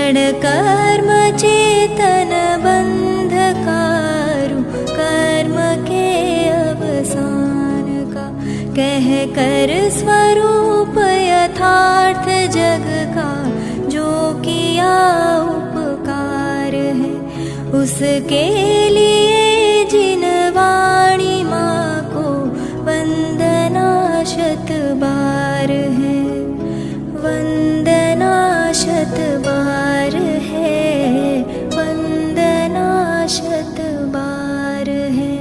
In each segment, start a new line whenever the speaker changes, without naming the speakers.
क्षण कर्म चेतन बंधकारु कर्म के अवसान का, कह कर स्वरूप यथार्थ जग का जो किया उपकार है, उसके लिए जिन वाणी माँ को वंदना शत बार है, वंदना शत बार है, वंदना शत बार है।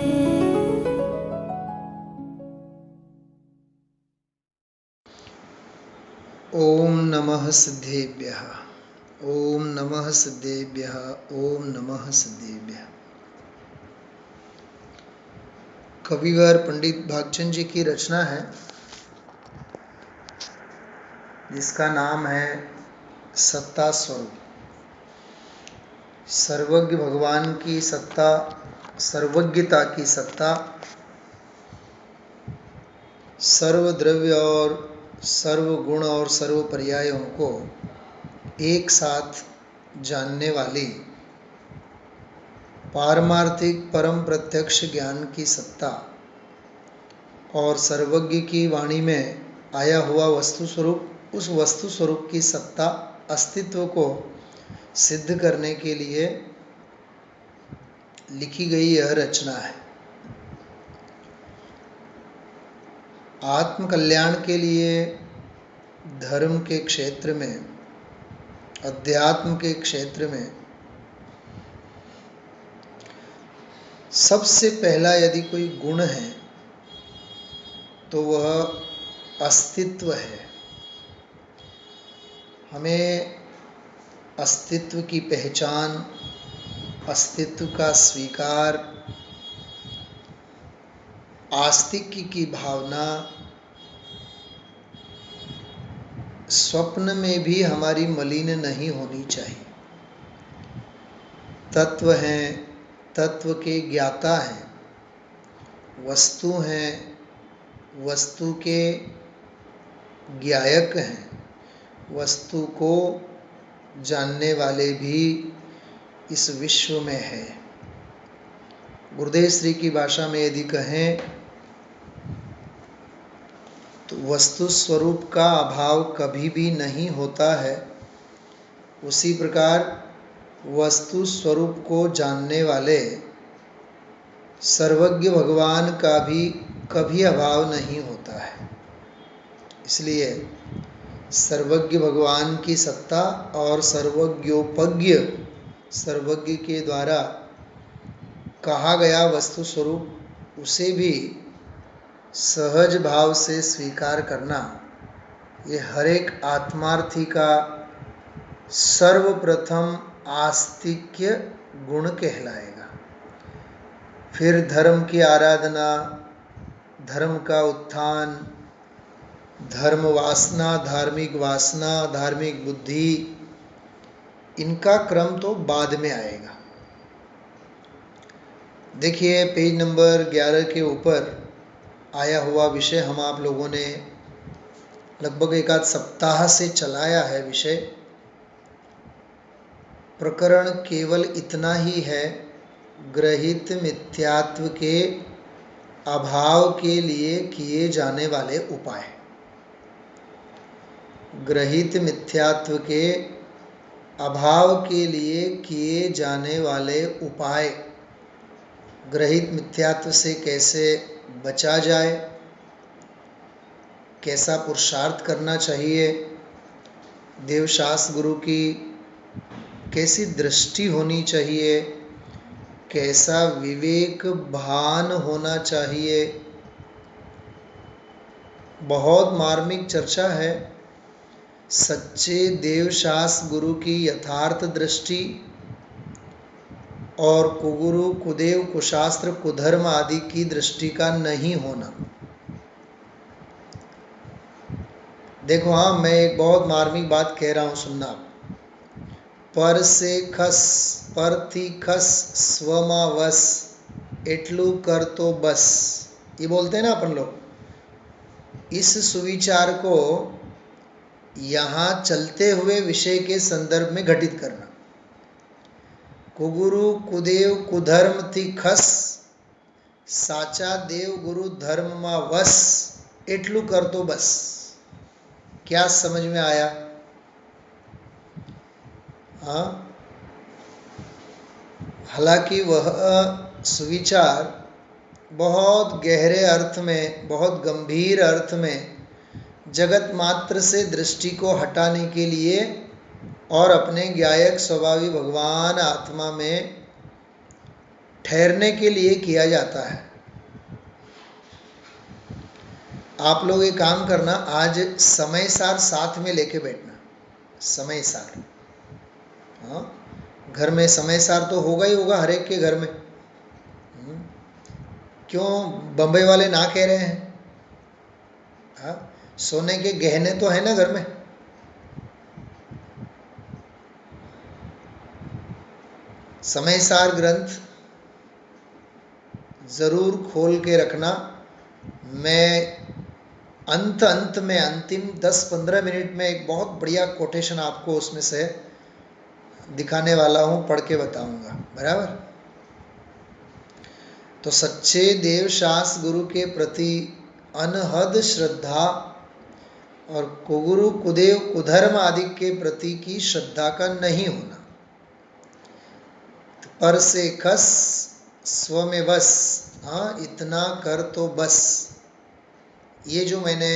ओम नमः सिद्धेभ्यः, ओम नमः सिद्धेभ्यः, ओम नमः सिद्धेभ्यः। कविवर पंडित भागचंद जी की रचना है जिसका नाम है सत्ता स्वरूप। सर्वज्ञ भगवान की सत्ता, सर्वज्ञता की सत्ता, सर्वद्रव्य और सर्वगुण और सर्व पर्यायों को एक साथ जानने वाली पारमार्थिक परम प्रत्यक्ष ज्ञान की सत्ता और सर्वज्ञ की वाणी में आया हुआ वस्तु स्वरूप, उस वस्तु स्वरूप की सत्ता अस्तित्व को सिद्ध करने के लिए लिखी गई यह रचना है। आत्म कल्याण के लिए धर्म के क्षेत्र में, अध्यात्म के क्षेत्र में सबसे पहला यदि कोई गुण है तो वह अस्तित्व है। हमें अस्तित्व की पहचान, अस्तित्व का स्वीकार, आस्तिक्य की भावना स्वप्न में भी हमारी मलिन नहीं होनी चाहिए। तत्व हैं, तत्व के ज्ञाता हैं, वस्तु हैं, वस्तु के ज्ञायक हैं, वस्तु को जानने वाले भी इस विश्व में है। गुरुदेव श्री की भाषा में यदि कहें तो वस्तु स्वरूप का अभाव कभी भी नहीं होता है। उसी प्रकार वस्तु स्वरूप को जानने वाले सर्वज्ञ भगवान का भी कभी अभाव नहीं होता है। इसलिए सर्वज्ञ भगवान की सत्ता और सर्वज्ञोपज्ञ, सर्वज्ञ के द्वारा कहा गया वस्तु स्वरूप, उसे भी सहज भाव से स्वीकार करना, ये हर एक आत्मार्थी का सर्वप्रथम आस्तिक्य गुण कहलाएगा। फिर धर्म की आराधना, धर्म का उत्थान, धर्म वासना, धार्मिक बुद्धि, इनका क्रम तो बाद में आएगा। देखिए पेज नंबर 11 के ऊपर आया हुआ विषय हम आप लोगों ने लगभग एक आध सप्ताह से चलाया है। विषय प्रकरण केवल इतना ही है, ग्रहित मिथ्यात्व के अभाव के लिए किए जाने वाले उपाय। ग्रहित मिथ्यात्व के अभाव के लिए किए जाने वाले उपाय। ग्रहित मिथ्यात्व से कैसे बचा जाए, कैसा पुरुषार्थ करना चाहिए, देवशास्त्र गुरु की कैसी दृष्टि होनी चाहिए, कैसा विवेक भान होना चाहिए। बहुत मार्मिक चर्चा है। सच्चे देवशास्त्र गुरु की यथार्थ दृष्टि और कुगुरु, कुदेव, कुशास्त्र, कुधर्म आदि की दृष्टि का नहीं होना। देखो, हाँ, मैं एक बहुत मार्मिक बात कह रहा हूँ, सुनना। पर से खस, परथी खस स्वमा वस, एटलू कर तो बस, ये बोलते हैं ना अपन लोग। इस सुविचार को यहाँ चलते हुए विषय के संदर्भ में घटित करना। कुगुरु कुदेव कुधर्म थी खस, साचा देव गुरु धर्म मा वस, एटलू कर तो बस। क्या समझ में आया? हाँ, हालांकि वह सुविचार बहुत गहरे अर्थ में, बहुत गंभीर अर्थ में जगत मात्र से दृष्टि को हटाने के लिए और अपने ज्ञायक स्वभावी भगवान आत्मा में ठहरने के लिए किया जाता है। आप लोग एक काम करना, आज समय सार साथ में लेके बैठना। समय सार, हाँ, घर में समय सार तो होगा ही होगा हर एक के घर में। क्यों बम्बई वाले ना कह रहे हैं? हाँ, सोने के गहने तो है ना घर में। समय सार ग्रंथ जरूर खोल के रखना। मैं अंत में अंतिम 10-15 मिनट में एक बहुत बढ़िया कोटेशन आपको उसमें से दिखाने वाला हूँ, पढ़ के बताऊंगा। बराबर? तो सच्चे देवशास गुरु के प्रति अनहद श्रद्धा और कुगुरु कुदेव कुधर्म आदि के प्रति की श्रद्धा का नहीं होना। पर से खस स्व में बस, हाँ, इतना कर तो बस। ये जो मैंने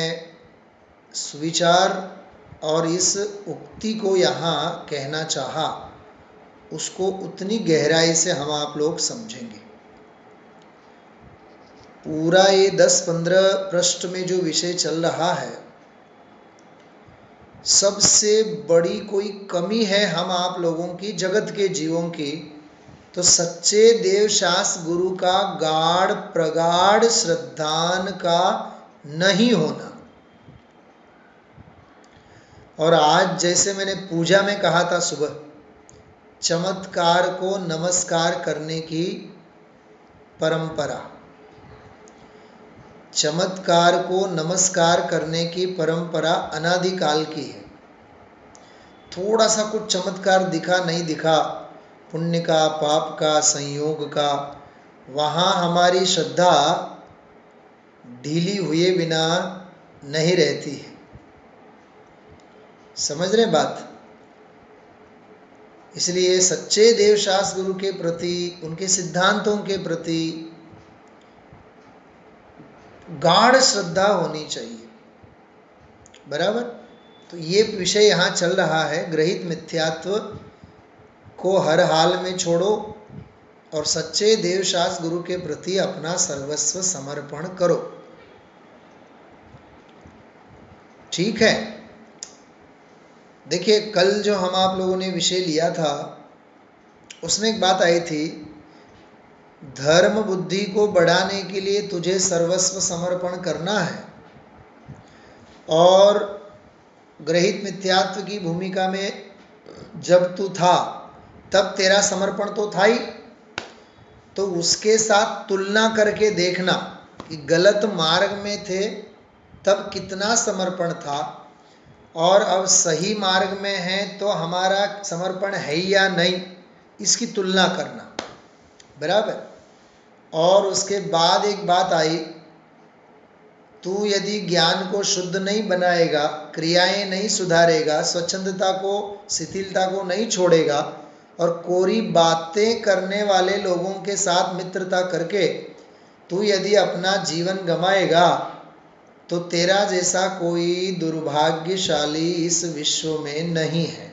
सुविचार और इस उक्ति को यहाँ कहना चाहा, उसको उतनी गहराई से हम आप लोग समझेंगे। पूरा ये 10-15 पृष्ठ में जो विषय चल रहा है, सबसे बड़ी कोई कमी है हम आप लोगों की, जगत के जीवों की, तो सच्चे देवशास गुरु का गाढ़ प्रगाढ़ श्रद्धान का नहीं होना। और आज जैसे मैंने पूजा में कहा था सुबह, चमत्कार को नमस्कार करने की परंपरा, चमत्कार को नमस्कार करने की परंपरा अनादिकाल की है। थोड़ा सा कुछ चमत्कार दिखा नहीं दिखा, पुण्य का पाप का संयोग का, वहाँ हमारी श्रद्धा ढीली हुए बिना नहीं रहती है। समझ रहे बात? इसलिए सच्चे देवशास गुरु के प्रति, उनके सिद्धांतों के प्रति गाढ़ श्रद्धा होनी चाहिए। बराबर? तो ये विषय यहाँ चल रहा है, ग्रहित मिथ्यात्व को हर हाल में छोड़ो और सच्चे देवशास गुरु के प्रति अपना सर्वस्व समर्पण करो। ठीक है? देखिए, कल जो हम आप लोगों ने विषय लिया था, उसमें एक बात आई थी, धर्म बुद्धि को बढ़ाने के लिए तुझे सर्वस्व समर्पण करना है। और ग्रहित मिथ्यात्व की भूमिका में जब तू था, तब तेरा समर्पण तो था ही, तो उसके साथ तुलना करके देखना कि गलत मार्ग में थे तब कितना समर्पण था, और अब सही मार्ग में हैं तो हमारा समर्पण है या नहीं, इसकी तुलना करना। बराबर? और उसके बाद एक बात आई, तू यदि ज्ञान को शुद्ध नहीं बनाएगा, क्रियाएं नहीं सुधारेगा, स्वच्छंदता को, शिथिलता को नहीं छोड़ेगा, और कोरी बातें करने वाले लोगों के साथ मित्रता करके तू यदि अपना जीवन गंवाएगा, तो तेरा जैसा कोई दुर्भाग्यशाली इस विश्व में नहीं है।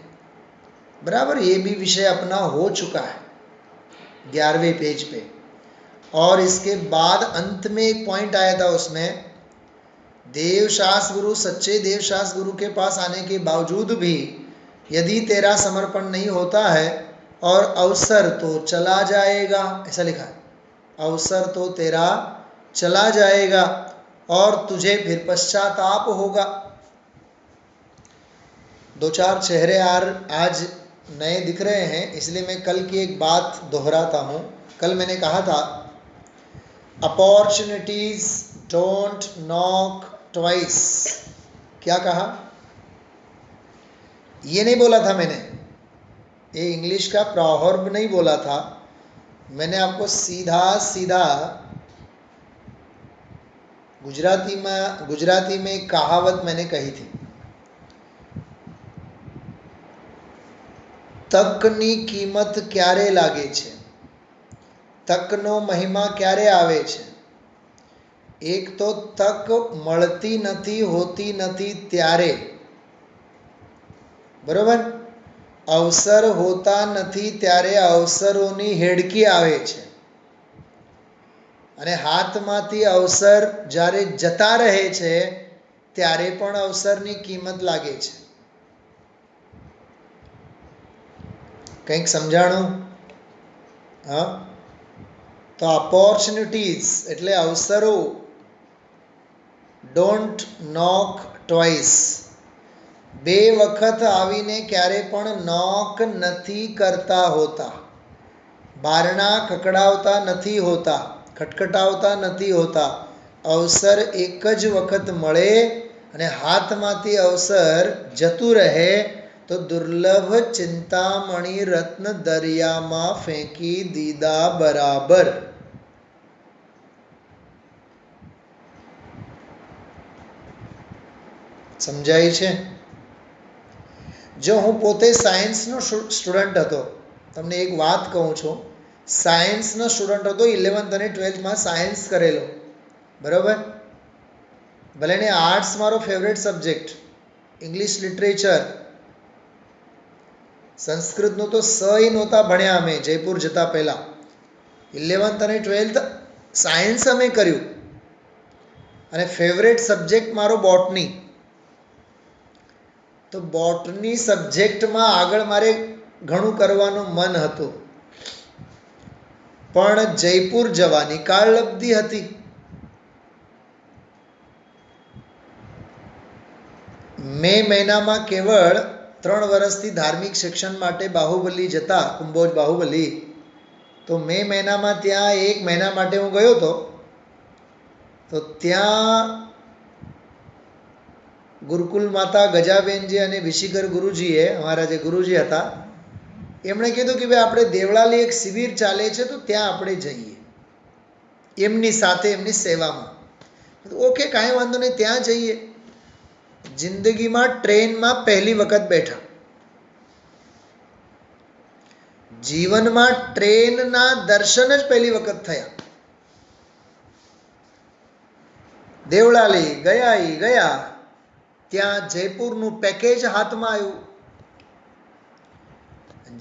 बराबर? ये भी विषय अपना हो चुका है 11वें पेज पे। और इसके बाद अंत में एक पॉइंट आया था, उसमें देवशास गुरु, सच्चे देवशास गुरु के पास आने के बावजूद भी यदि तेरा समर्पण नहीं होता है, और अवसर तो चला जाएगा, ऐसा लिखा है, अवसर तो तेरा चला जाएगा और तुझे फिर पश्चाताप होगा। 2-4 चेहरे आज नए दिख रहे हैं, इसलिए मैं कल की एक बात दोहराता हूँ। कल मैंने कहा था, अपॉर्चुनिटीज डोंट नॉक ट्वाइस। क्या कहा? ये नहीं बोला था मैंने, ये इंग्लिश का प्रॉवर्ब नहीं बोला था, मैंने आपको सीधा सीधा गुजराती में एक कहावत मैंने कही थी, તકની કિંમત ક્યારે લાગે છે, તકનો મહિમા ક્યારે આવે છે? એક તો તક મળતી નથી, હોતી નથી ત્યારે, બરોબર? અવસર હોતા નથી ત્યારે અવસરોની હેડકી આવે છે, અને હાથમાંથી અવસર જ્યારે જતા રહે છે ત્યારે પણ અવસરની કિંમત લાગે છે. કંઈક સમજાણું? હા, તો ઓપોર્ચ્યુનિટીઝ એટલે અવસરો, ડોન્ટ નોક ટ્વાઇસ, બે વખત આવીને ક્યારે પણ નોક નથી કરતા હોતા, બારણા ખખડાવતા નથી હોતા, ખટખટાવતા નથી હોતા. અવસર એક જ વખત મળે અને હાથમાંથી અવસર જતું રહે તો દુર્લભ ચિંતામણી રત્ન દરિયામાં ફેંકી દીધા બરાબર. સમજાય છે? જો હું પોતે સાયન્સનો સ્ટુડન્ટ હતો, તમને એક વાત કહું છું, સાયન્સનો સ્ટુડન્ટ હતો, 11th અને 12thમાં સાયન્સ કરેલો, બરાબર? ભલે ને આર્ટ્સ મારો ફેવરેટ સબ્જેક્ટ, ઇંગ્લિશ લિટરેચર, સંસ્કૃતનું તો સહી નહોતા ભણ્યા અમે જયપુર જતા પહેલાં. 11th અને 12th સાયન્સ અમે કર્યું, અને ફેવરેટ સબ્જેક્ટ મારો બોટની. તો બોટની સબ્જેક્ટમાં આગળ મારે ઘણું કરવાનું મન હતું, પણ જયપુર જવાની કાળલબ્ધિ હતી. મે મહિનામાં કેવળ 3 વર્ષથી ધાર્મિક શિક્ષણ માટે બાહુબલી જતા, કુંભોજ બાહુબલી. તો મે મહિનામાં ત્યાં 1 મહિના માટે હું ગયો હતો. તો ત્યાં ગુરુકુલ માતા ગજાબેનજી અને વિશીકર ગુરુજીએ, અમારા જે ગુરુજી હતા, એમણે કીધું કે ભાઈ આપણે દેવળાલી એક શિબિર ચાલે છે, તો ત્યાં આપણે જઈએ એમની સાથે, એમની સેવામાં. ઓકે, કાંઈ વાંધો નહીં, ત્યાં જઈએ. જિંદગીમાં ટ્રેનમાં પહેલી વખત બેઠા, જીવનમાં ટ્રેનના દર્શન જ પહેલી વખત થયા. દેવળાલી ગયા, ત્યાં જયપુરનું પેકેજ હાથમાં આવ્યું.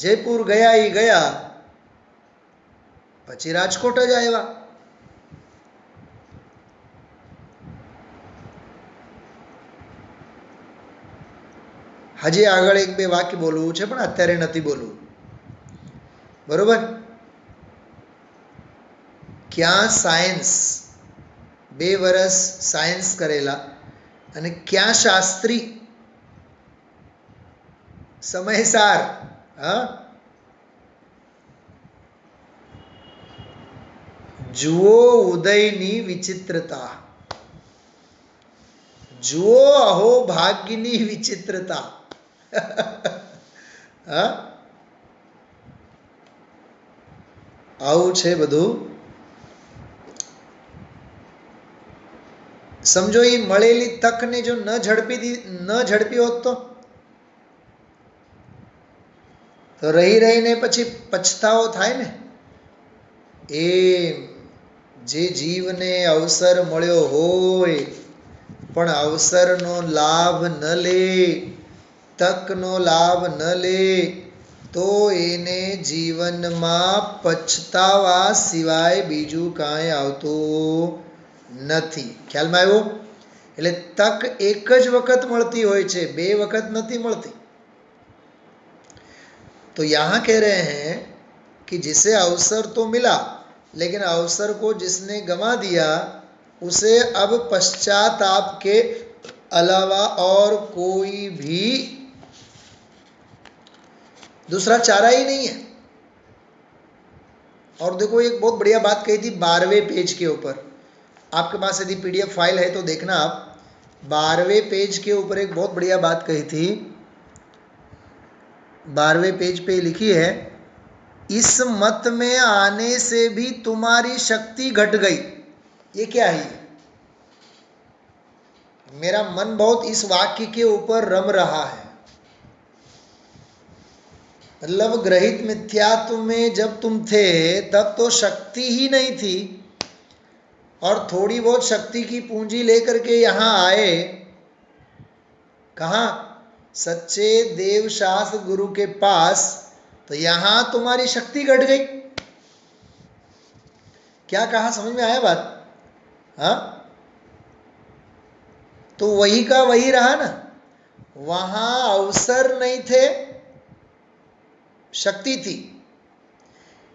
જયપુર ગયા પછી રાજકોટ જ આવ્યા. હજી આગળ 1-2 વાક્ય બોલવું છે, પણ અત્યારે નથી બોલવું, બરોબર? ક્યાં સાયન્સ, 2 વર્ષ સાયન્સ કરેલા, અને ક્યાં શાસ્ત્રી, સમયસાર. હા, જુઓ ઉદયની વિચિત્રતા, જુઓ અહો ભાગ્યની વિચિત્રતા. હા, આવું છે બધું. સમજો, એ મળેલી તકને જો ન ઝડપી હોત તો રહીને પછી પછતાવો થાય ને. એ જે જીવને અવસર મળ્યો હોય પણ અવસરનો લાભ ન લે, તકનો લાભ ન લે, તો એને જીવનમાં પછતાવા સિવાય બીજું કાંઈ આવતું નથી. ખ્યાલમાં આવ્યું? એટલે તક એક જ વખત મળતી હોય છે, 2 વખત નથી મળતી. तो यहाँ कह रहे हैं कि जिसे अवसर तो मिला, लेकिन अवसर को जिसने गंवा दिया उसे अब पश्चाताप के अलावा और कोई भी दूसरा चारा ही नहीं है. और देखो, एक बहुत बढ़िया बात कही थी 12वें पेज के ऊपर. आपके पास यदि PDF फाइल है तो देखना आप. 12वें पेज के ऊपर एक बहुत बढ़िया बात कही थी 12वें पेज पे लिखी है, इस मत में आने से भी तुम्हारी शक्ति घट गई। ये क्या है? मेरा मन बहुत इस वाक्य के ऊपर रम रहा है। मतलब ग्रहित मिथ्यात्व में जब तुम थे तब तो शक्ति ही नहीं थी, और थोड़ी बहुत शक्ति की पूंजी लेकर के यहाँ आए, कहाँ? सच्चे देव शास्त्र गुरु के पास, तो यहाँ तुम्हारी शक्ति घट गई। क्या कहा? समझ में आया बात? हाँ, तो वही का वही रहा ना। वहां अवसर नहीं थे, शक्ति थी।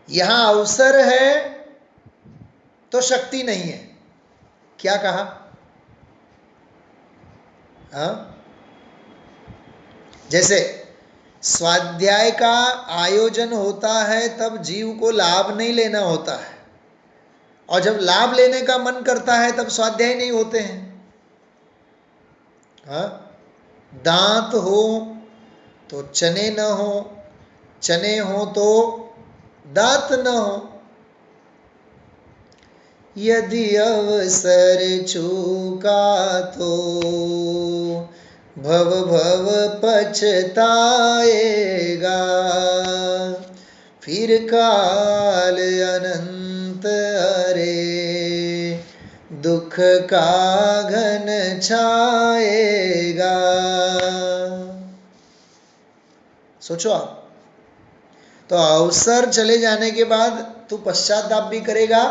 यहां अवसर है तो शक्ति नहीं है। क्या कहा? हाँ, जैसे स्वाध्याय का आयोजन होता है तब जीव को लाभ नहीं लेना होता है, और जब लाभ लेने का मन करता है तब स्वाध्याय नहीं होते हैं। हाँ, दांत हो तो चने न हो, चने हो तो दांत न हो। यदि अवसर चूका तो भव भव पछताएगा, फिर काल अनंत अरे दुख का घन छाएगा। सोचो आप, तो अवसर चले जाने के बाद तू पश्चाताप भी करेगा,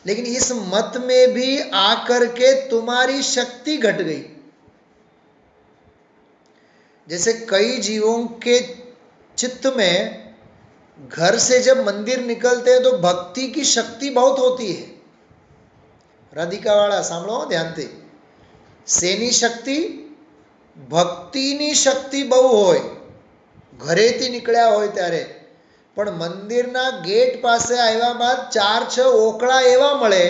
लेकिन इस मत में भी आकर के तुम्हारी शक्ति घट गई। जैसे कई जीवों के चित्त में घर से जब मंदिर निकलते हैं तो भक्ति की शक्ति बहुत होती है। राधिका वाला सांभळो ध्यानથી, શેની શક્તિ? ભક્તિની શક્તિ બહુ હોય, ઘરેથી નીકળ્યા હોય ત્યારે, પણ મંદિરના ગેટ પાસે આવ્યા બાદ 4-6 ઓકળા એવા મળે,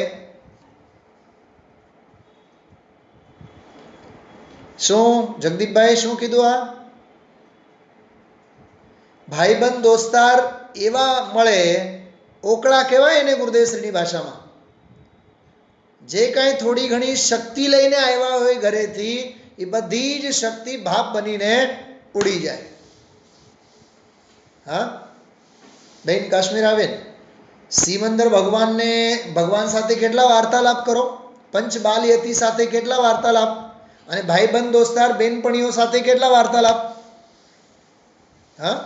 શું જગદીપભાઈ શું કીધું? આ ભાઈબંધ દોસ્તાર એવા મળે, ઓકળા કહેવાય એને ગુરુદેવશ્રીની ભાષામાં, જે કાંઈ થોડી ઘણી શક્તિ લઈને આવ્યા હોય ઘરેથી, એ બધી જ શક્તિ ભાપ બનીને ઉડી જાય. હા બેન કાશ્મીરાબેન, સિમંદર ભગવાનને ભગવાન સાથે કેટલા વાર્તાલાપ કરો, પંચબાલયતી સાથે કેટલા વાર્તાલાપ, અને ભાઈબંધ દોસ્તાર બેનપણીઓ સાથે કેટલા વાર્તાલાપ. હા,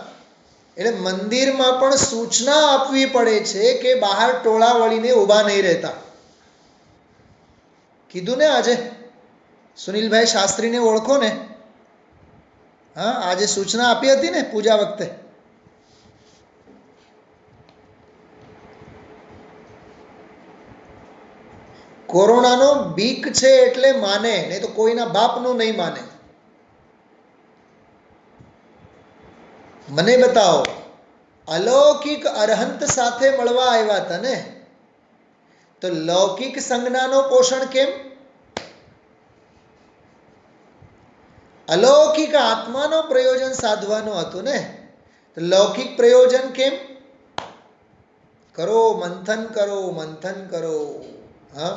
એટલે મંદિરમાં પણ સૂચના આપવી પડે છે કે બહાર ટોળા વળીને ઊભા નહીં રહેતા. કીધું ને આજે સુનિલભાઈ શાસ્ત્રીને ઓળખો ને? હા, આજે સૂચના આપી હતી ને પૂજા વખતે. કોરોનાનો બીક છે એટલે માને, નહીં તો કોઈના બાપનું નહીં માને. મને બતાવો, અલૌકિક અરહંત સાથે મળવા આવ્યા હતા ને, તો લૌકિક સંજ્ઞાનો પોષણ કેમ? અલૌકિક આત્માનો પ્રયોજન સાધવાનું હતું ને, તો લૌકિક પ્રયોજન કેમ? કરો મંથન, કરો મંથન કરો. હા,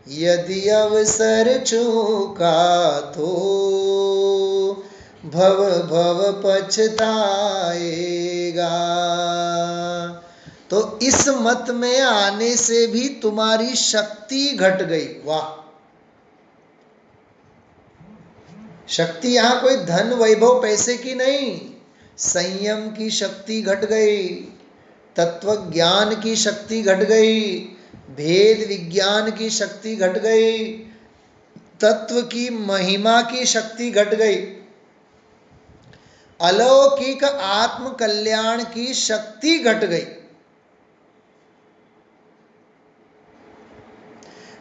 यदि अवसर चूका तो भव भव पछताएगा. तो इस मत में आने से भी तुम्हारी शक्ति घट गई. वाह! शक्ति यहाँ कोई धन वैभव पैसे की नहीं, संयम की शक्ति घट गई, तत्व ज्ञान की शक्ति घट गई, भेद विज्ञान की शक्ति घट गई, तत्व की महिमा की शक्ति घट गई, अलौकिक आत्म कल्याण की शक्ति घट गई.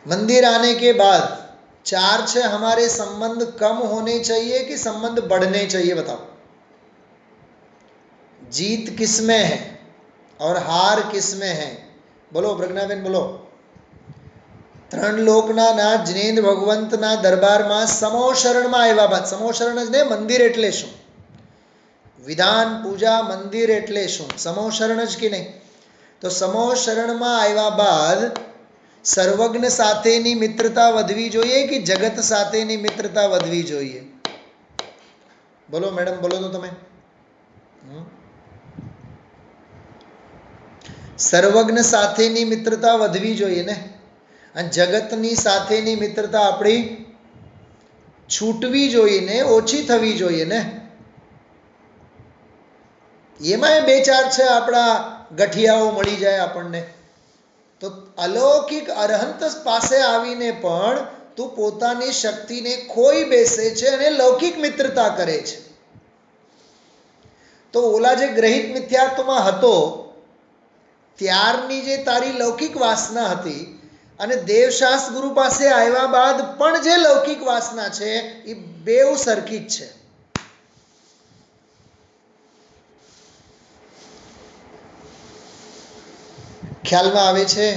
मंदिर आने के बाद 4-6 हमारे संबंध कम होने चाहिए कि संबंध बढ़ने चाहिए? बताओ. जीत किस में है और हार किस में है? बोलो प्रज्ञाबेन, बोलो. 3 લોકના નાથ જિનેન્દ્ર ભગવંતના દરબારમાં સમો શરણમાં આવ્યા બાદ, સમો શરણ જ ને મંદિર એટલે શું? વિધાન પૂજા મંદિર એટલે શું? સમો શરણ જ કે નહીં? તો સમો શરણમાં આવ્યા બાદ સર્વજ્ઞ સાથેની મિત્રતા વધવી જોઈએ કે જગત સાથેની મિત્રતા વધવી જોઈએ? બોલો મેડમ, બોલો તો તમે. સર્વજ્ઞ સાથેની મિત્રતા વધવી જોઈએ ને, અને જગતની સાથેની મિત્રતા આપણી છૂટવી જોઈએ ને, ઓછી થવી જોઈએ ને. એમાંય બે ચાર છે આપણા ગઠિયાઓ મળી જાય આપણને, તો અલૌકિક અરહંત પાસે આવીને પણ તું પોતાની શક્તિને ખોઈ બેસે છે અને લૌકિક મિત્રતા કરે છે. તો ઓલા જે ગ્રહિત મિથ્યાત્વમાં હતો ત્યારની જે તારી લૌકિક વાસના હતી અને દેવશાસ્ત્ર ગુરુ પાસે આવ્યા બાદ પણ જે લૌકિક વાસના છે એ બેઉ સરખી જ છે. ख्याल में आवे छे?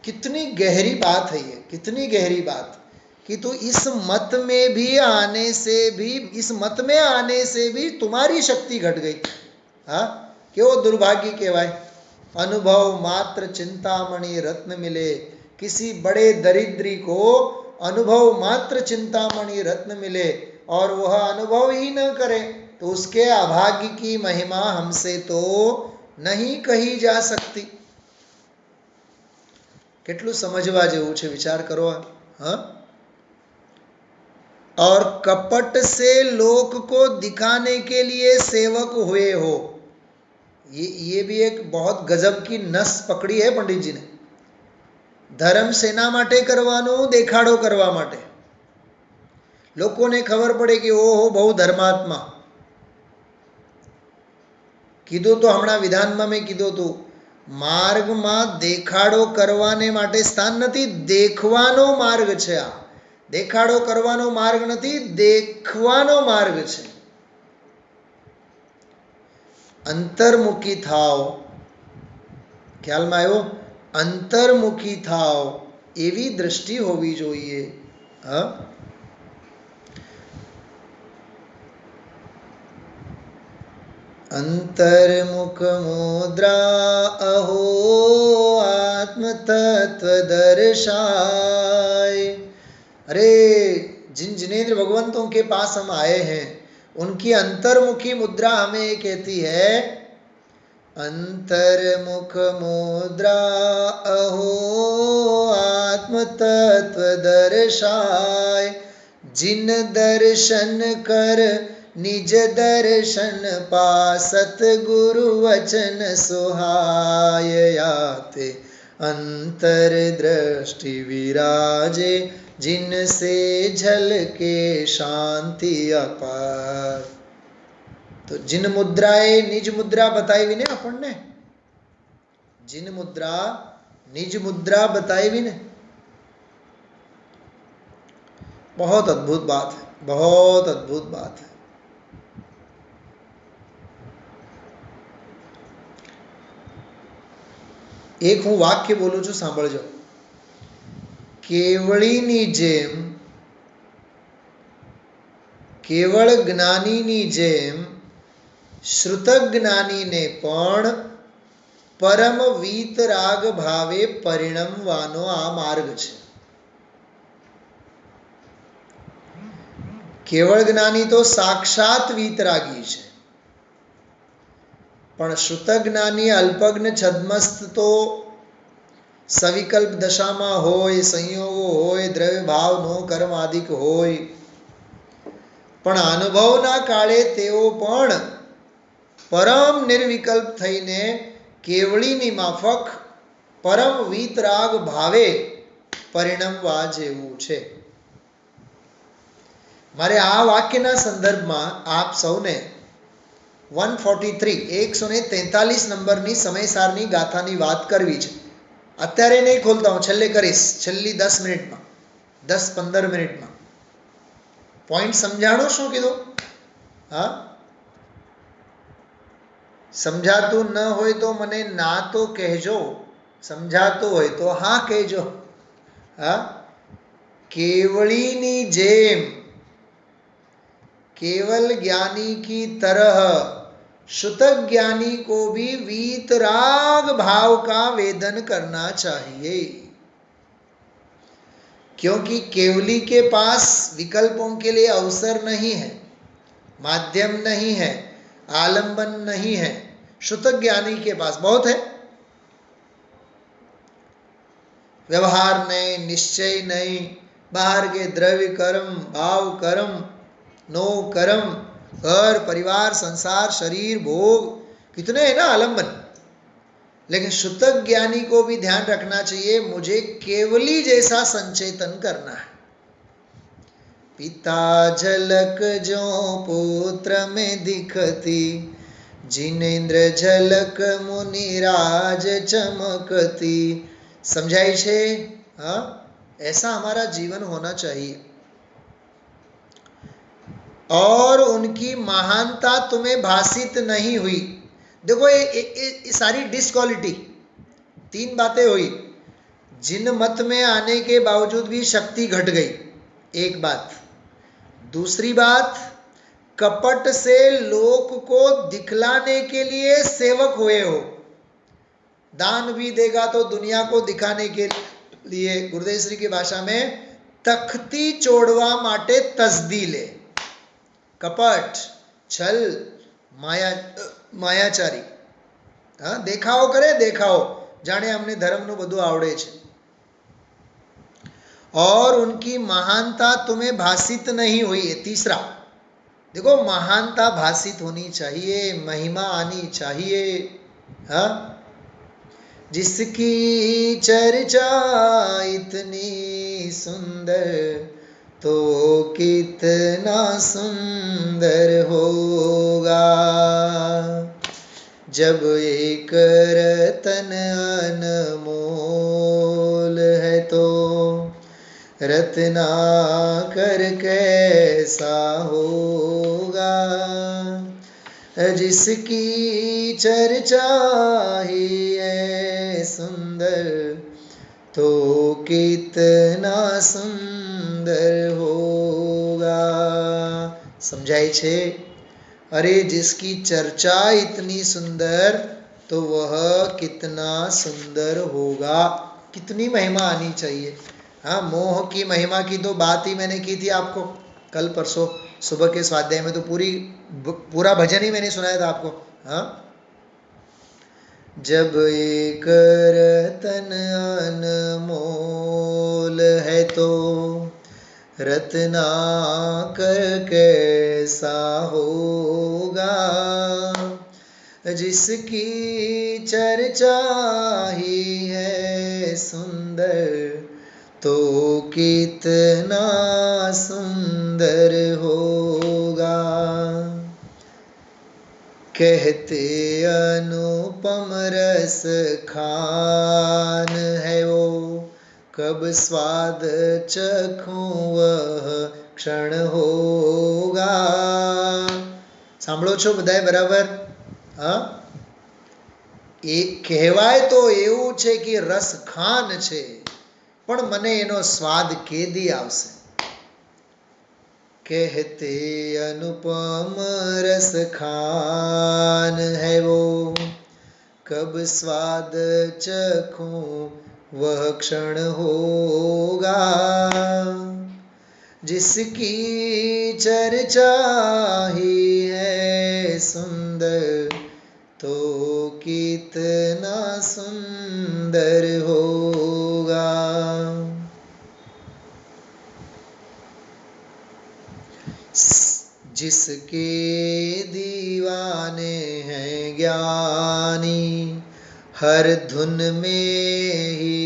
कितनी गहरी बात है ये, कितनी गहरी बात कि तो इस मत में भी आने से भी, इस मत में आने से भी तुम्हारी शक्ति घट गई. हाँ, क्यों दुर्भाग्य कहवाय. अनुभव मात्र चिंतामणि रत्न मिले, किसी बड़े दरिद्री को अनुभव मात्र चिंतामणि रत्न मिले और वह अनुभव ही न करे तो उसके अभाग्य की महिमा हमसे तो नहीं कही जा सकती. કેટલું સમજવા જેવું છે, વિચાર કરો. हाँ, और कपट से लोक को दिखाने के लिए सेवक हुए हो. ये भी एक बहुत गजब की नस पकड़ी है पंडित जी ने. धर्म सेना माटे करवानो, देखाड़ो करवा माटे. लोकोने खबर पड़े कि ओहो बहु धर्मात्मा. कीधुं तो हमणा विधान में कीधुं तो मार्ग में देखाड़ो करवाने माटे स्थान नहीं, देखवानो मार्ग छे. आ देखाड़ो करवानो मार्ग नहीं, देखवानो मार्ग छे. अंतर्मुखी थाओ. ख्याल में आयो? अंतर्मुखी थाओ एवी दृष्टि होवी जोईए. हाँ, अंतर्मुख मुद्रा अहो आत्म तत्व दर्शाय. अरे जिन जिनेंद्र भगवंतों के पास हम आए हैं उनकी अंतर्मुखी मुद्रा हमें ये कहती है, अंतर्मुख मुद्रा अहो आत्म तत्व दर्शाय. जिन दर्शन कर निज दर्शन पा, सतगुरु वचन सुहाय आते. अंतर दृष्टि विराजे जिनसे झलके शांति अपार. तो जिन मुद्राए निज मुद्रा बताई ने આપણને, जिन मुद्रा निज मुद्रा बताई ने. बहुत अद्भुत बात है, बहुत अद्भुत बात है. एक हूँ वाक्य बोलूँ छूँ, सांभळजो. केवळीनी जेम, केवळ ज्ञानीनी जेम श्रुतज्ञानीने पण परम वीतराग भावे परिणमवानो आ मार्ग छे. केवळ ज्ञानी तो साक्षात वीतरागी छे, पण श्रुतज्ञानी अल्पज्ञ छद्मस्त तो सविकल्प दशा में होय, संयोगो होय, द्रव्य भाव नो कर्म आदिक होय, पण अनुभवना काळे तेओ पण परम निर्विकल्प थईने केवळीनी माफक परम वीतराग भावे परिणमवा जेवुं छे. मारे आ वाक्यना संदर्भमां आप सौने 143 नंबरनी समयसारनी गाथानी वात करवी छे. अत्यारे नहीं खोलता हूँ, छेल्ले करीश, छेल्ली 10 मिनिट में, 10-15 मिनिट में. पॉइंट समझाणो शू कीधुं? हाँ, समझातुं न होय तो मने ना तो कहेजो, समझातुं होय तो हाँ कहेजो. हाँ, केवळीनी जेम, केवल ज्ञानी की तरह श्रुतज्ञानी को भी वीतराग भाव का वेदन करना चाहिए, क्योंकि केवली के पास विकल्पों के लिए अवसर नहीं है, माध्यम नहीं है, आलंबन नहीं है। श्रुतज्ञानी के पास बहुत है, व्यवहार नहीं, निश्चय नहीं, बाहर के द्रव्य कर्म, भाव कर्म, नो कर्म, घर परिवार संसार शरीर भोग, कितने हैं ना आलंबन। लेकिन शुद्ध ज्ञानी को भी ध्यान रखना चाहिए, मुझे केवली जैसा संचेतन करना है। पिता झलक जो पुत्र में दिखती, जिनेन्द्र झलक मुनिराज चमकती। समझाई छे? हाँ, ऐसा हमारा जीवन होना चाहिए। और उनकी महानता तुम्हें भासित नहीं हुई। देखो ये सारी डिसक्वालिटी, तीन बातें हुई। जिन मत में आने के बावजूद भी शक्ति घट गई, एक बात। दूसरी बात, कपट से लोक को दिखलाने के लिए सेवक हुए हो। दान भी देगा तो दुनिया को दिखाने के लिए, गुरुदेव श्री की भाषा में तख्ती चोड़वा माटे तस्दीले। कपट, छल, मायाचारी, हाँ, देखाओ करे, देखाओ जाने हमने धर्मનું બધું આવડે છે। और उनकी महानता तुम्हें भासित नहीं हुई है। तीसरा देखो, महानता भासित होनी चाहिए, महिमा आनी चाहिए। हाँ, जिसकी चर्चा इतनी सुंदर तो कितना सुंदर होगा। जब एक रतन अनमोल है तो रत्नाकर कैसा होगा। जिसकी चर्चा ही है सुंदर तो कितना सुंदर होगा। समझाई छे? अरे जिसकी चर्चा इतनी सुंदर तो वह कितना सुंदर होगा। कितनी महिमा आनी चाहिए। हाँ, मोह की महिमा की तो बात ही मैंने की थी आपको कल परसों सुबह के स्वाध्याय में, तो पूरा भजन ही मैंने सुनाया था आपको। हाँ, जब एक रतन अनमोल है तो रत्नाकर कैसा होगा। जिसकी चर्चा ही है सुंदर तो कितना सुंदर होगा। कहते अनुपम रस खान है वो, कब स्वाद चखूं वह क्षण होगा। સાંભળો છો બધાએ બરાબર? હા, એ કહેવાય તો એવું છે કે રસ ખાન છે, પણ મને એનો સ્વાદ કેદી આવશે। कहते अनुपम रस खान है वो, कब स्वाद चखूं वह क्षण होगा। जिसकी चर्चा ही है सुंदर तो कितना सुंदर होगा। जिसके दीवाने हैं ज्ञानी, हर धुन में ही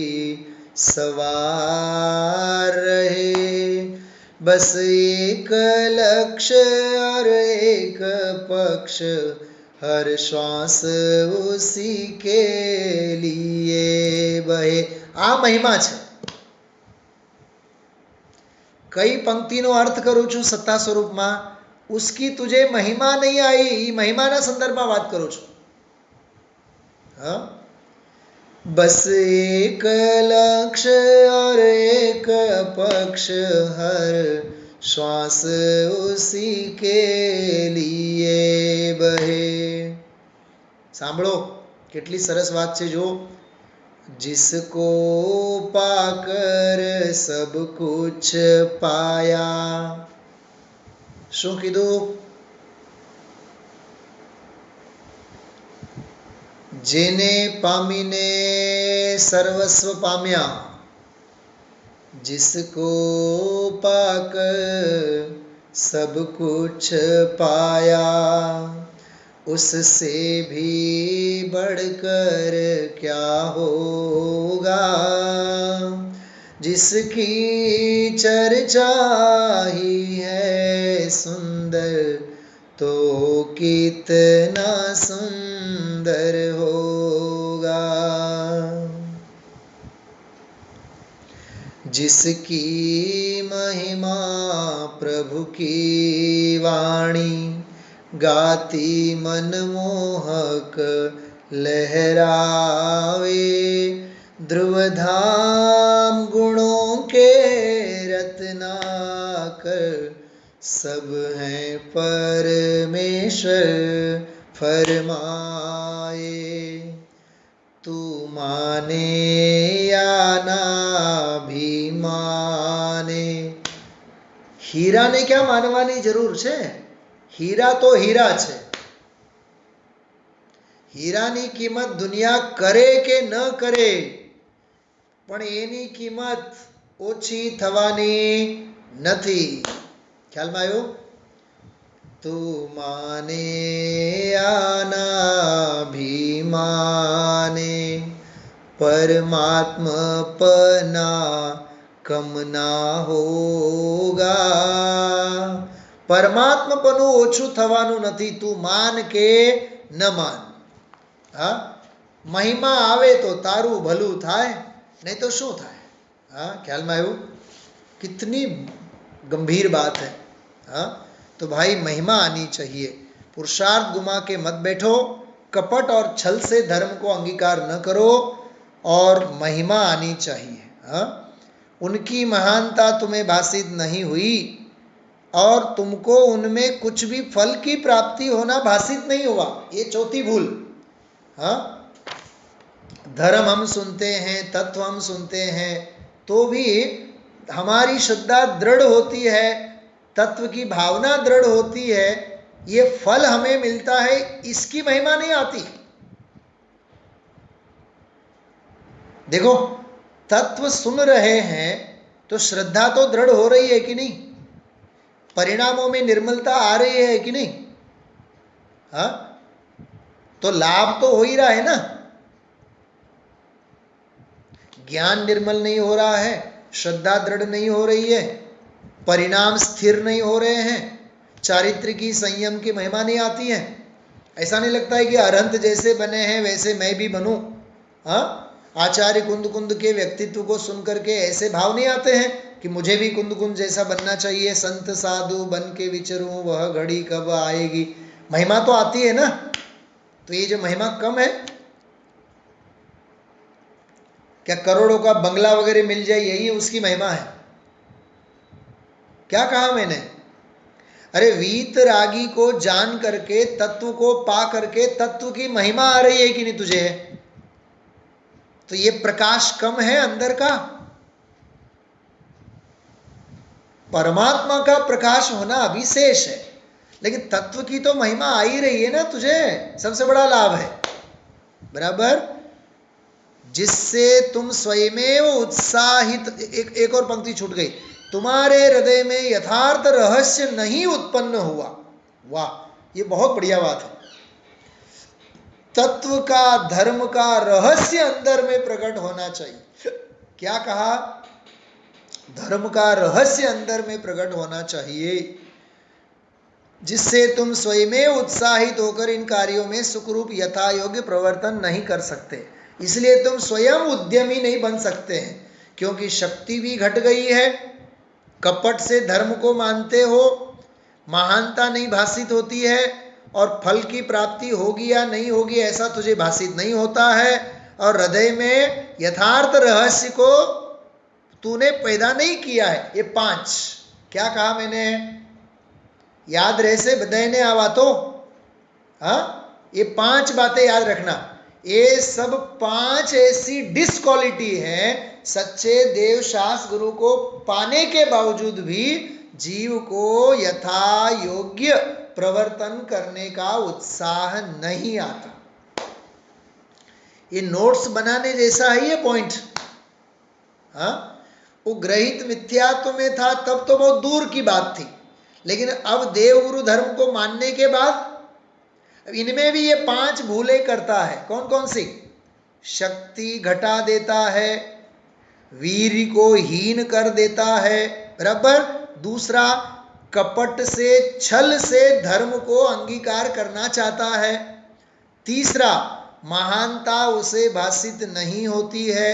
सवार रहे। बस एक लक्ष्य और एक पक्ष, हर श्वास उसी के लिए बहे। आ महिमा छे। कई पंक्तिनो अर्थ करूँ छूं सत्ता स्वरूप में, उसकी तुझे महिमा नहीं आई, महिमा ना संदर्भ में बात करूँ छूं। हाँ, बस एक लक्ष्य और एक पक्ष, हर श्वास उसी के लिए बहे। સાંભળો કેટલી સરસ વાત છે જો. जिसको पाकर सब कुछ पाया. શું કીધું? જેને પામીને સર્વસ્વ પામ્યા. जिसको पाकर सब कुछ पाया, उससे भी बढ़कर क्या होगा. जिसकी चर्चा ही है सुंदर, तो कितना सुंदर होगा. जिसकी महिमा प्रभु की वाणी, गाती मनमोहक लहरावे. ध्रुवधाम गुणों के रत्नाकर, सब हैं परमेश्वर फरमाए. तू माने या ना भी माने. હીરાને ક્યાં માનવાની જરૂર છે? હીરા તો હીરા છે. હીરાની કિંમત દુનિયા કરે કે ન કરે, પણ એની કિંમત ઓછી થવાની નથી. ખ્યાલમાં આવ્યો? તું માને આના ભી માને, પરમાત્મપના કમ ના હોગા. પરમાત્મપનું ઓછું થવાનું નથી. તું માન કે ન માન. હા, મહિમા આવે તો તારું ભલું થાય, નહીં તો શું થાય? હા, ખ્યાલમાં આવ્યું? कितनी गंभीर बात है. हाँ, तो भाई महिमा आनी चाहिए. पुरुषार्थ गुमा के मत बैठो. कपट और छल से धर्म को अंगीकार न करो और महिमा आनी चाहिए. हाँ, उनकी महानता तुम्हें भाषित नहीं हुई और तुमको उनमें कुछ भी फल की प्राप्ति होना भाषित नहीं हुआ. ये चौथी भूल. हाँ, धर्म हम सुनते हैं, तत्व हम सुनते हैं, तो भी हमारी श्रद्धा दृढ़ होती है, तत्व की भावना दृढ़ होती है, ये फल हमें मिलता है, इसकी महिमा नहीं आती. देखो, तत्व सुन रहे हैं तो श्रद्धा तो दृढ़ हो रही है कि नहीं? परिणामों में निर्मलता आ रही है कि नहीं? हाँ, तो लाभ तो हो ही रहा है ना. ज्ञान निर्मल नहीं हो रहा है, श्रद्धा दृढ़ नहीं हो रही है, परिणाम स्थिर नहीं हो रहे हैं, चारित्र की संयम की महिमा नहीं आती है. ऐसा नहीं लगता है कि अरहंत जैसे बने हैं वैसे मैं भी बनूं. हाँ, आचार्य कुंद कुंद के व्यक्तित्व को सुनकर के ऐसे भाव नहीं आते हैं कि मुझे भी कुंद कुंद जैसा बनना चाहिए, संत साधु बन के विचरूं, वह घड़ी कब आएगी. महिमा तो आती है ना. तो ये जो महिमा कम है, क्या करोड़ों का बंगला वगैरह मिल जाए यही उसकी महिमा है? क्या कहा मैंने? अरे वीत रागी को जान करके, तत्व को पा करके तत्व की महिमा आ रही है कि नहीं तुझे? तो ये प्रकाश कम है अंदर का. परमात्मा का प्रकाश होना अभी शेष है, लेकिन तत्व की तो महिमा आ ही रही है ना तुझे. सबसे बड़ा लाभ है. बराबर. जिससे तुम स्वयमेव उत्साहित. एक और पंक्ति छूट गई. तुम्हारे हृदय में यथार्थ रहस्य नहीं उत्पन्न हुआ. वाह, ये बहुत बढ़िया बात है. तत्व का, धर्म का रहस्य अंदर में प्रकट होना चाहिए. क्या कहा? धर्म का रहस्य अंदर में प्रकट होना चाहिए, जिससे तुम स्वयमेव उत्साहित होकर इन कार्यों में सुखरूप यथा योग्य प्रवर्तन नहीं कर सकते. इसलिए तुम स्वयं उद्यमी नहीं बन सकते हैं, क्योंकि शक्ति भी घट गई है. कपट से धर्म को मानते हो, महानता नहीं भाषित होती है, और फल की प्राप्ति होगी या नहीं होगी ऐसा तुझे भाषित नहीं होता है, और हृदय में यथार्थ रहस्य को तूने पैदा नहीं किया है. ये 5 क्या कहा मैंने? याद रहे से बधाई ने आवा तो. हाँ, ये 5 बातें याद रखना। ये सब 5 ऐसी डिसक्वालिटी है सच्चे देव शास्त्र गुरु को पाने के बावजूद भी जीव को यथा योग्य प्रवर्तन करने का उत्साह नहीं आता। ये नोट्स बनाने जैसा है ये पॉइंट। हाँ, वो ग्रहित मिथ्यात्व में था तब तो बहुत दूर की बात थी, लेकिन अब देवगुरु धर्म को मानने के बाद इनमें भी ये 5 भूलें करता है। कौन कौन सी? शक्ति घटा देता है, वीर को हीन कर देता है, बराबर। दूसरा, कपट से छल से धर्म को अंगीकार करना चाहता है। तीसरा, महानता उसे भासित नहीं होती है।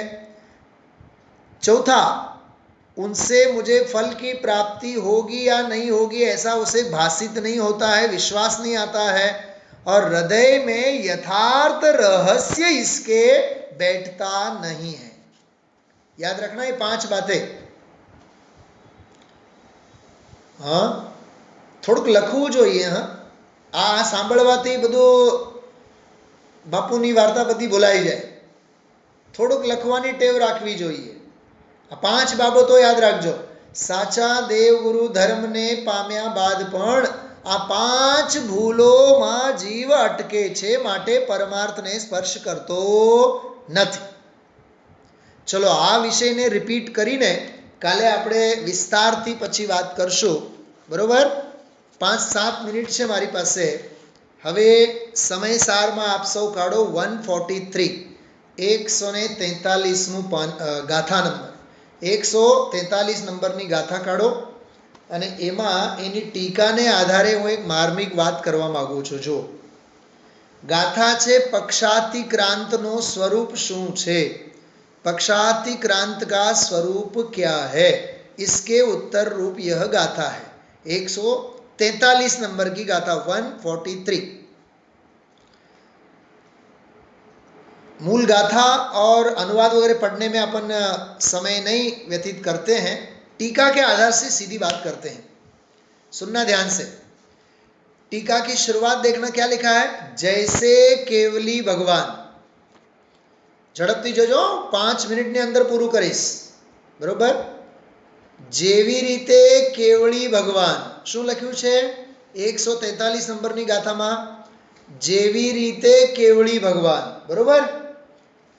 चौथा, उनसे मुझे फल की प्राप्ति होगी या नहीं होगी ऐसा उसे भासित नहीं होता है, विश्वास नहीं आता है। और हृदय में यथार्थ रहस्य इसके बैठता नहीं है। याद रखना ये 5 बातें। हाँ, થોડુંક લખવું જોઈએ। હા, આ સાંભળવાથી બધું બાપુની વાર્તા બધી ભૂલાઈ જાય। થોડુંક લખવાની ટેવ રાખવી જોઈએ। આ 5 બાબતો યાદ રાખજો। સાચા દેવગુરુ ધર્મને પામ્યા બાદ પણ આ 5 ભૂલોમાં જીવ અટકે છે, માટે પરમાર્થને સ્પર્શ કરતો નથી। ચલો આ વિષયને રિપીટ કરીને કાલે આપણે વિસ્તારથી પછી વાત કરશું, બરોબર। 5-7 મિનિટ છે મારી પાસે। હવે સમયસારમાં આપ સૌ કાઢો 143 143મું ગાથા નંબર 143 નંબરની ગાથા કાઢો અને એમાં એની ટીકાને આધારે હું એક માર્મિક વાત કરવા માગું છું। જો ગાથા છે પક્ષાતિક્રાંતનો સ્વરૂપ શું છે, पक्षातिक्रांत का स्वरूप क्या है, इसके उत्तर रूप यह गाथा है। 143 नंबर की गाथा 143। मूल गाथा और अनुवाद वगैरह पढ़ने में अपन समय नहीं व्यतीत करते हैं, टीका के आधार से सीधी बात करते हैं। सुनना ध्यान से। टीका की शुरुआत देखना क्या लिखा है। जैसे केवली भगवान, ઝડપથી જોજો, 5 મિનિટની અંદર પૂરું કરીશ, બરોબર। જેવી રીતે કેવળી ભગવાન, શું લખ્યું છે 143 નંબરની ગાથામાં? જેવી રીતે કેવળી ભગવાન, બરોબર।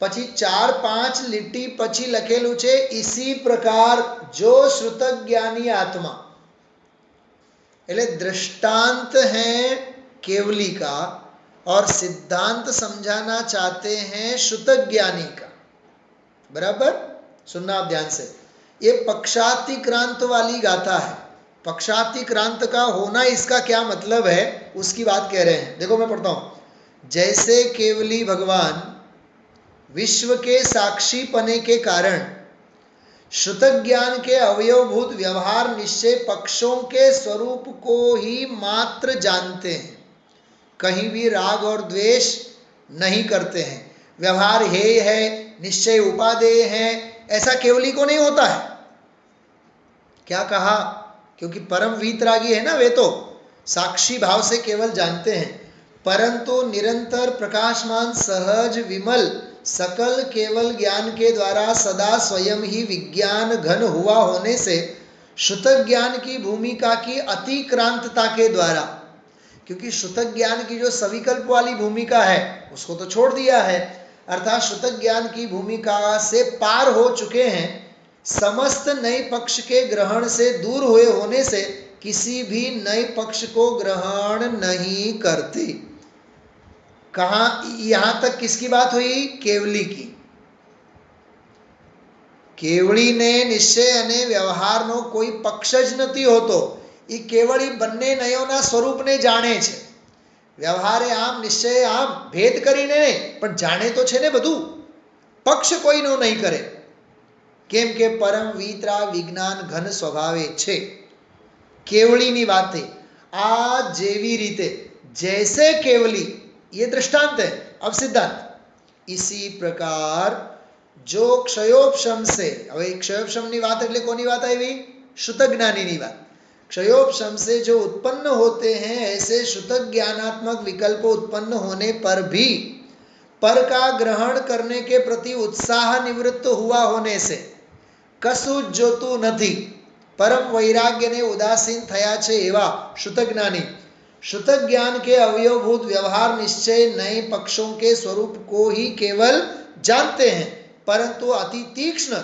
પછી 4-5 લીટી પછી લખેલું છે इसी प्रकार जो श्रुतज्ञानी आत्मा, એટલે दृष्टांत है केवली का और सिद्धांत समझाना चाहते हैं श्रुतज्ञानी का, बराबर। सुनना आप ध्यान से। ये पक्षातिक्रांत वाली गाथा है। पक्षातिक्रांत का होना इसका क्या मतलब है उसकी बात कह रहे हैं। देखो मैं पढ़ता हूं। जैसे केवली भगवान विश्व के साक्षी पने के कारण श्रुतज्ञान के अवयवभूत व्यवहार निश्चय पक्षों के स्वरूप को ही मात्र जानते हैं, कहीं भी राग और द्वेष नहीं करते हैं, व्यवहार हेय है, निश्चय उपादेय है, ऐसा केवली को नहीं होता है। क्या कहा? क्योंकि परम वीतरागी है ना वे, तो साक्षी भाव से केवल जानते हैं, परंतु निरंतर प्रकाशमान सहज विमल सकल केवल ज्ञान के द्वारा सदा स्वयं ही विज्ञान घन हुआ होने से श्रुत ज्ञान की भूमिका की अतिक्रांतता के द्वारा, क्योंकि श्रुत ज्ञान की जो सविकल्प वाली भूमिका है उसको तो छोड़ दिया है, अर्थात श्रुत ज्ञान की भूमिका से पार हो चुके हैं, समस्त नए पक्ष के ग्रहण से दूर हुए होने से किसी भी नए पक्ष को ग्रहण नहीं करते। कहाँ, यहां तक किसकी बात हुई? केवली की। केवली ने निश्चय अने व्यवहारનો કોઈ પક્ષ જ નથી હોતો। એ કેવળી બંને નયોના સ્વરૂપને જાણે છે। વ્યવહારે આમ, નિશ્ચય આમ, ભેદ કરીને નહીં, પણ જાણે તો છે ને બધું। પક્ષ કોઈનો નહીં કરે, કેમ કે પરમ વિતરાગ વિજ્ઞાન ઘન સ્વભાવે છે। કેવળીની વાત થઈ। આ જેવી રીતે, जैसे केवली, ये दृष्टांत है। अब सिद्धांत, इसी प्रकार जो क्षयोपशम से, હવે ક્ષયોપશમની વાત એટલે કોની વાત આવી? શુદ્ધ જ્ઞાનીની વાત। क्षयोपशम से जो उत्पन्न होते हैं, ऐसे श्रुतक ज्ञानात्मक विकल्प उत्पन्न होने पर भी पर का ग्रहण करने के प्रति उत्साह निवृत्त हुआ होने से कशु जोतु नथी, परम वैराग्य ने उदासीन थया छे एवा श्रुतज्ञानी श्रुतक ज्ञान के अवयवभूत व्यवहार निश्चय नए पक्षों के स्वरूप को ही केवल जानते हैं, परंतु अति तीक्ष्ण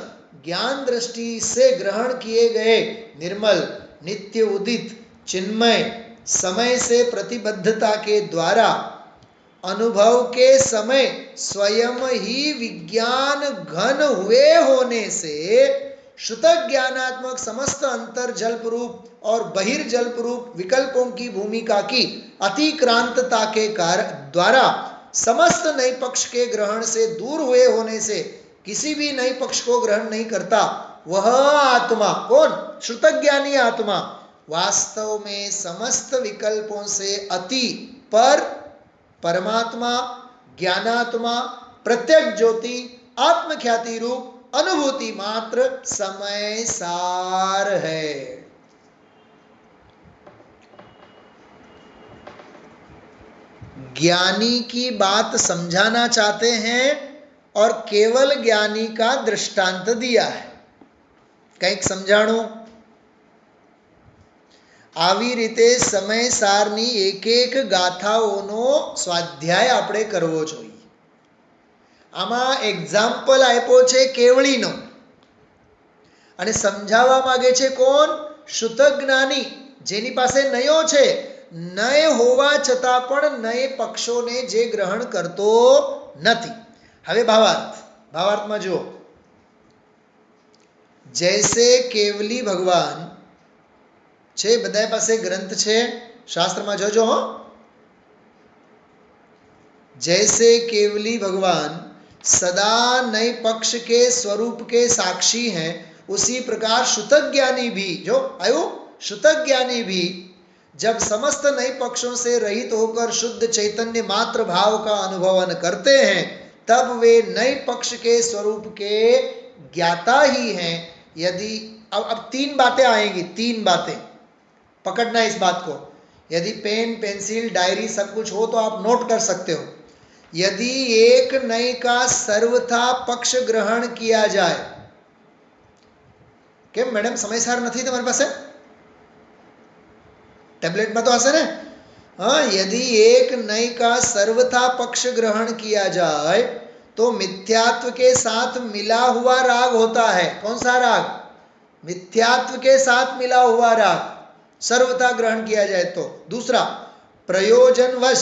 ज्ञान दृष्टि से ग्रहण किए गए निर्मल नित्य उदित चिन्मय समय से प्रतिबद्धता के द्वारा अनुभव के समय स्वयं ही विज्ञान घन हुए होने से श्रुतक ज्ञानात्मक समस्त अंतर जल्परूप और बहिर्जल्परूप विकल्पों की भूमिका की अतिक्रांतता के द्वारा समस्त नए पक्ष के ग्रहण से दूर हुए होने से किसी भी नए पक्ष को ग्रहण नहीं करता। वह आत्मा कौन? श्रुतज्ञानी आत्मा वास्तव में समस्त विकल्पों से अति पर परमात्मा ज्ञानात्मा प्रत्यक्ष ज्योति आत्मख्याति रूप अनुभूति मात्र समय सार है। ज्ञानी की बात समझाना चाहते हैं और केवल ज्ञानी का दृष्टांत दिया है। કંઈક સમજાણું? આવી રીતે સમય સારની એક એક ગાથાઓનો સ્વાધ્યાય આપણે કરવો જોઈએ. આમાં એક્ઝામ્પલ આપ્યો છે કેવળીનો અને સમજાવવા માંગે છે કોણ? શ્રુતજ્ઞાની, જેની પાસે નયો છે. નય હોવા છતાં પણ નય પક્ષોને જે ગ્રહણ કરતો નથી. હવે ભાવાર્થમાં જુઓ. जैसे केवली भगवान छे, बधाई पासे ग्रंथ छे, शास्त्र में जोजो हो. जैसे केवली भगवान सदा नए पक्ष के स्वरूप के साक्षी हैं, उसी प्रकार श्रुतज्ञानी भी, जो आयु श्रुतज्ञानी भी जब समस्त नए पक्षों से रहित होकर शुद्ध चैतन्य मात्र भाव का अनुभवन करते हैं, तब वे नए पक्ष के स्वरूप के ज्ञाता ही हैं. यदि अब तीन बातें आएंगी, तीन बातें पकड़ना इस बात को. यदि पेन पेंसिल डायरी सब कुछ हो तो आप नोट कर सकते हो. यदि एक नए का सर्वथा पक्ष ग्रहण किया जाए, केम मैडम समयसार नहीं तुम्हारे पास है? टेबलेट में तो हसे ने. हाँ, यदि एक नए का सर्वथा पक्ष ग्रहण किया जाए तो मिथ्यात्व के साथ मिला हुआ राग होता है. कौन सा राग? मिथ्यात्व के साथ मिला हुआ राग सर्वथा ग्रहण किया जाए तो. दूसरा, प्रयोजनवश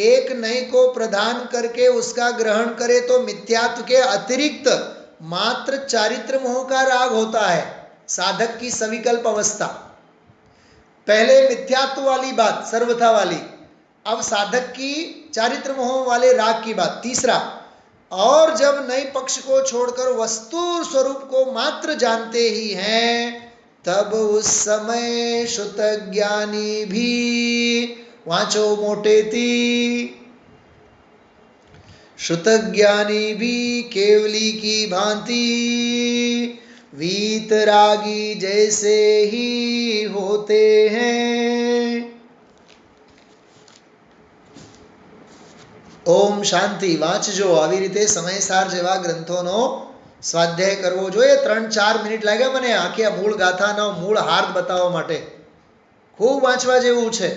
एक नए को प्रदान करके उसका ग्रहण करे तो मिथ्यात्व के अतिरिक्त मात्र चारित्र मोह का राग होता है, साधक की सविकल्प अवस्था. पहले मिथ्यात्व वाली बात, सर्वथा वाली. अब साधक की चारित्र मोह वाले राग की बात. तीसरा, और जब नए पक्ष को छोड़कर वस्तु स्वरूप को मात्र जानते ही हैं, तब उस समय श्रुतज्ञानी भी, वाचो मोटेती, श्रुतज्ञानी भी केवली की भांति वीतरागी जैसे ही होते हैं. ओम शांति. वाँचजो. આવી રીતે સમયસાર જેવા ગ્રંથોનો સ્વાધ્યાય કરવો જોઈએ. 3-4 મિનિટ લાગ્યા મને આખી આ મૂળ ગાથાનો મૂળ હાર્દ બતાવવા માટે. ખૂબ વાંચવા જેવું છે.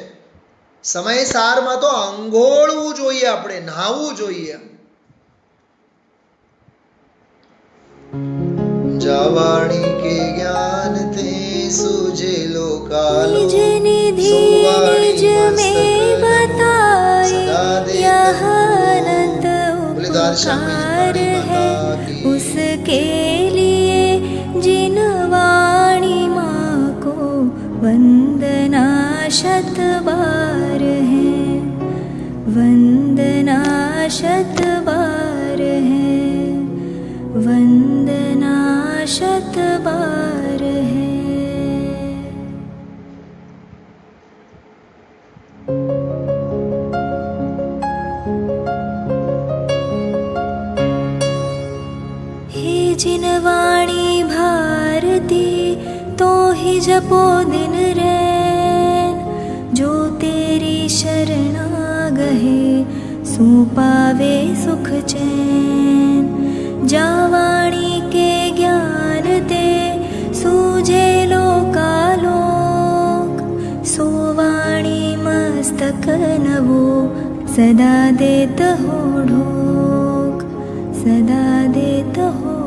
સમયસારમાં તો અંઘોળવું જોઈએ, આપણે નહાવું જોઈએ. जावाणी के ज्ञान थे सूझे लोकालो,
निज में बताए यह अनंत उपकार है उसके लिए जिन वाणी माँ को वंदना शत बार है, वंदना शत बार है, वंदना शत बार है. हे जिन वाणी भारती तो ही जपो दिन रे, शरणागहे सुपावे सुख चैन। जावाणी के ज्ञान ते सूझे लोकालोक। सोवाणी मस्तक नवो सदा देत हो ढोक, सदा देत हो